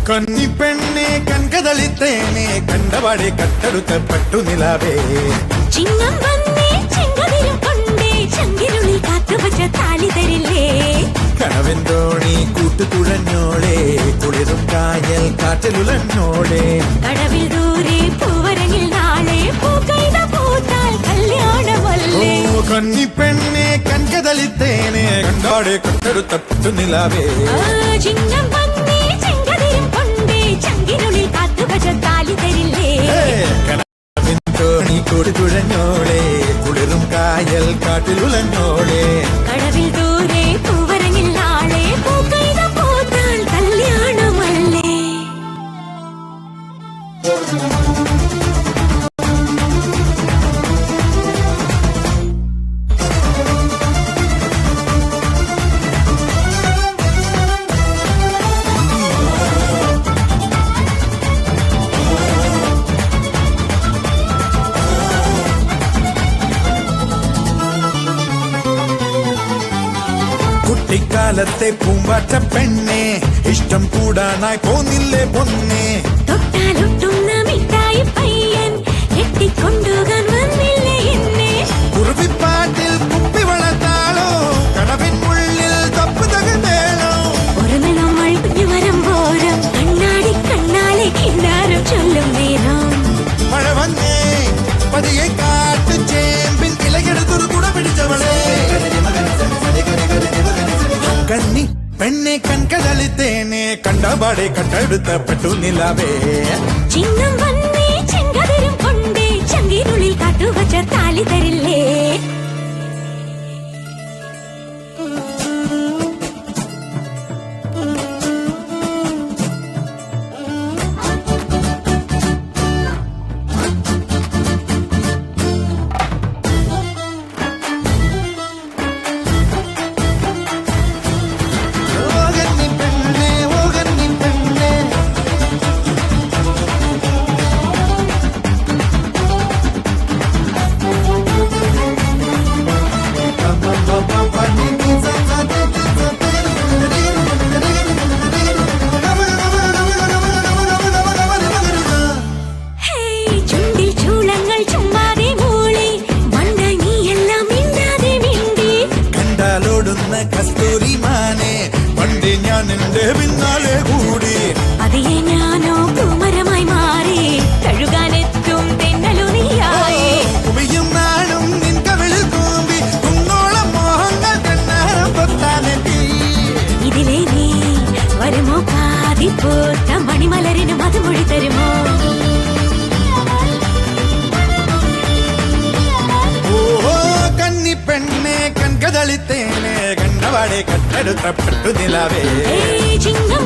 കന്നി പെണ്ണെ കൺകതളിത്തേനെ കണ്ടവാടെ കട്ടെടുത്ത പട്ടുനിലാവേ ചിങ്ങം വന്നേ ചെങ്കതിരും കൊണ്ടേ ചങ്കിനുള്ളിൽ കാത്തുവച്ച താലി തരില്ലേ കണവൻ തോണി കൂട്ടുകുഴഞ്ഞോളെ കുളിരും കായൽ കാറ്റലുലഞ്ഞോളെ കടവിൽ ദൂരെ പൂവരങ്ങിൽ നാളെ പൂക്കൈത പൂത്താൽ കല്യാണമല്ലേ കന്നി പെണ്ണെ കൺകതളിത്തേനെ കണ്ടാടെ കട്ടെടുത്ത പട്ടുനിലാവേ ചിങ്ങം വന്നേ ചെങ്കതിരും കൊണ്ടേ ചങ്കിനുള്ളിൽ കാത്തുവച്ച താലി തരില്ലേ കണവൻ തോണി കൂട്ടുകുഴഞ്ഞോളെ കുളിരും കായൽ കാറ്റിലുലഞ്ഞോളെ കടവിൽ ദൂരെ പൂവരങ്ങിൽ നാളെ പൂക്കൈത പൂത്താൽ കല്യാണമല്ലേ കുട്ടിക്കാലത്തെ പൂമ്പാറ്റ പെണ്ണെ ഇഷ്ടം കൂടാനായി പോന്നില്ലേ പൊന്നെ തൊട്ടാലൊട്ടുന്ന മിഠായി പയ്യൻ എത്തിക്കൊണ്ടുകാൻ വന്നില്ലേ എന്നെ കുറുവിപ്പാട്ടിൽ കുപ്പി വളർത്താളോ കടവിൻ ഉള്ളിൽ തപ്പ് തകർന്നേളോ ഒരു നമ്മൾ കുഞ്ഞു വരുമ്പോരം കണ്ണാടി കണ്ണാലെ കിന്നാരം ചൊല്ലും നേരം മഴ വന്നേ പതിയെ കാട്ടു ചേമ്പിൻ ഇലകെടുത്തൊരു കുട പിടിച്ചവളെ കന്നി പെണ്ണെ കൺകതളിത്തേനെ കണ്ടപാടെ കട്ടെടുത്ത പട്ടുനിലാവേ ചിങ്ങം വന്നേ ചെങ്കതിരും കൊണ്ടേ ചങ്കിനുള്ളിൽ കാട്ടുവച്ച താലി തരില്ലേ കസ്തൂരി മാനെ പണ്ട് ഞാൻ എന്റെ പിന്നാലെ കൂടി അതിയെ ഞാനോ കുമരമായി മാറി കഴുകാനെത്തും തെന്നലു നീയായി കുമിയും നാടും നിൻ കവിളിൽ കൂമ്പി കുന്നോളം മോഹങ്ങൾ കണ്ണാരം പൊത്താനെത്തി ഇതിലെ നീ വരുമോ കാതിപ്പോത്ത മണിമലരിന് മധുമൊഴി തരുമോ ഓ കന്നി പെണ്ണെ കൺകതളിത്തേനെ കണ്ടവാടെ കട്ടെടുത്ത പട്ടുനിലാവേ ചിങ്ങം